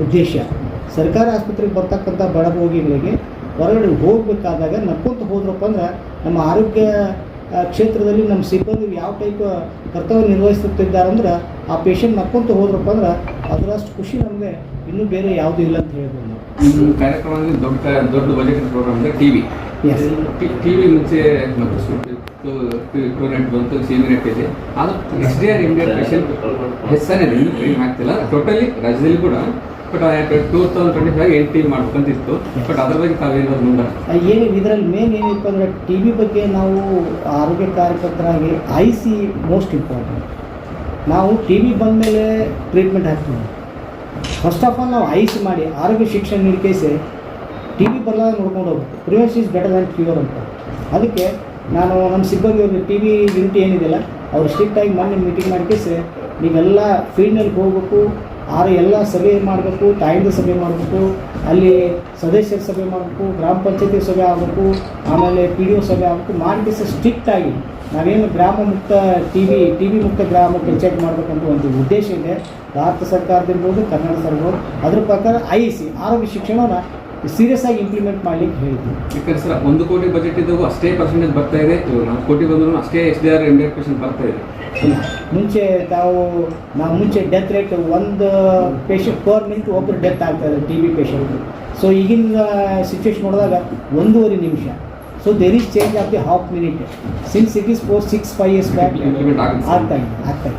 ಉದ್ದೇಶ. ಸರ್ಕಾರಿ ಆಸ್ಪತ್ರೆಗೆ ಬರ್ತಕ್ಕಂಥ ಬಡ ರೋಗಿಗಳಿಗೆ ಹೊರಗಡೆ ಹೋಗಬೇಕಾದಾಗ ನಕ್ಕೊಂತ ಹೋದ್ರಪ್ಪ ಅಂದ್ರೆ ನಮ್ಮ ಆರೋಗ್ಯ ಕ್ಷೇತ್ರದಲ್ಲಿ ನಮ್ಮ ಸಿಬ್ಬಂದಿ ಯಾವ ಟೈಪ್ ಕರ್ತವ್ಯ ನಿರ್ವಹಿಸುತ್ತಿದ್ದಾರೆ ಅಂದ್ರೆ ಆ ಪೇಷಂಟ್ ನಕ್ಕೊಂತ ಹೋದ್ರಪ್ಪ ಅಂದ್ರೆ ಅದರಷ್ಟು ಖುಷಿ ನಮಗೆ ಇನ್ನೂ ಬೇರೆ ಯಾವುದೂ ಇಲ್ಲ ಅಂತ ಹೇಳ್ಬೋದು ನಾವು. ಈ ಕಾರ್ಯಕ್ರಮದಲ್ಲಿ ದೊಡ್ಡ ಬಜೆಟ್ ಪ್ರೋಗ್ರಾಮ್ ಅಂದರೆ ಟಿವಿ ಮುಂಚೆ ಪ್ರೋನೆಟ್ ಬಂತು, ಸಿಮಿನೆಟ್ ಇದೆ. ಅದು SDR ಇಮಿಡಿಯೇಟ್ ಪೇಷಂಟ್ ಹೆಸರೇನಿದೆ, ಇನ್ನೂ ಟ್ರೈನ್ ಆಗ್ತಿಲ್ಲ ಟೋಟಲಿ ರಾಜ್ಯದಲ್ಲಿ ಕೂಡ. But 2025 entry ಮಾಡ್ಬೇಕಂತಿತ್ತು. ಬಟ್ ಅದ್ರ ಬಗ್ಗೆ ತಾವೇನಾದ್ರು ಮುಂದೆ ಏನು ಇದರಲ್ಲಿ ಮೇನ್ ಏನಿತ್ತು ಅಂದರೆ TB ಬಗ್ಗೆ ನಾವು ಆರೋಗ್ಯ ಕಾರ್ಯಕರ್ತರಾಗಿ IC ಮೋಸ್ಟ್ ಇಂಪಾರ್ಟೆಂಟ್. ನಾವು TB ಬಂದಮೇಲೆ ಟ್ರೀಟ್ಮೆಂಟ್ ಹಾಕ್ತೀವಿ. ಫಸ್ಟ್ ಆಫ್ ಆಲ್ ನಾವು IC ಮಾಡಿ ಆರೋಗ್ಯ ಶಿಕ್ಷಣ ನೀಡಿಕೆಸಿ TB ಬರಲಾಗ ನೋಡ್ಕೊಂಡು ಹೋಗ್ಬೇಕು. Prevention is better than cure ಅಂತ. ಅದಕ್ಕೆ ನಾನು ನಮ್ಮ ಸಿಬ್ಬಂದಿಯವ್ರಿಗೆ TB ಯೂನಿಟ್ ಏನಿದೆಯಲ್ಲ ಅವ್ರು ಸ್ಟ್ರಿಕ್ಟಾಗಿ ಮೊನ್ನೆ ಮೀಟಿಂಗ್ ಮಾಡಿಕೇಸಿ ನೀವೆಲ್ಲ ಫೀಲ್ಡ್ನಲ್ಲಿ ಹೋಗ್ಬೇಕು, ಎಲ್ಲ ಸಭೆ ಮಾಡಬೇಕು, ತಾಯಿಂದ ಸಭೆ ಮಾಡಬೇಕು, ಅಲ್ಲಿ ಸದಸ್ಯರ ಸಭೆ ಮಾಡಬೇಕು, ಗ್ರಾಮ ಪಂಚಾಯತಿ ಸಭೆ ಆಗಬೇಕು, ಆಮೇಲೆ PDO ಸಭೆ ಆಗಬೇಕು. ಮಾಡಿಕೇಸಿ ಸ್ಟ್ರಿಕ್ಟಾಗಿ ನಾವೇನು ಗ್ರಾಮ ಮುಕ್ತ TB ಮುಕ್ತ ಗ್ರಾಮ ಪಂಚಾಯತ್ ಮಾಡಬೇಕಂತ ಒಂದು ಉದ್ದೇಶ ಇದೆ. ಭಾರತ ಸರ್ಕಾರದಿರ್ಬೋದು, ಕರ್ನಾಟಕ ಸರ್ಕಾರ ಅದ್ರ ಪ್ರಕಾರ IC ಆರೋಗ್ಯ ಶಿಕ್ಷಣನ ಸೀರಿಯಸ್ ಆಗಿ ಇಂಪ್ಲಿಮೆಂಟ್ ಮಾಡ್ಲಿಕ್ಕೆ ಹೇಳ್ತೀವಿ. ಯಾಕಂದ್ರೆ ಸರ್ 1 ಕೋಟಿ ಬಜೆಟ್ ಇದ್ದಾಗೂ ಅಷ್ಟೇ ಪರ್ಸೆಂಟೇಜ್ ಬರ್ತಾ ಇದೆ. 4 ಕೋಟಿ ಬಂದರೂ ಅಷ್ಟೇ SDR ಇಮಿಡಿಯೇಟ್ ಪೇಷಂಟ್ ಬರ್ತಾ ಇದೆ. ಮುಂಚೆ ನಾವು ಮುಂಚೆ death rate 1 patient per minute ಒಬ್ಬರು ಡೆತ್ ಆಗ್ತಾಯಿದೆ TB ಪೇಷಂಟ್. ಸೊ ಈಗಿನ ಸಿಚುವೇಶನ್ ನೋಡಿದಾಗ 1.5 ನಿಮಿಷ. So there is change of the half minute since it is 4-6-5 years back ಆಗ್ತಾ ಇದೆ.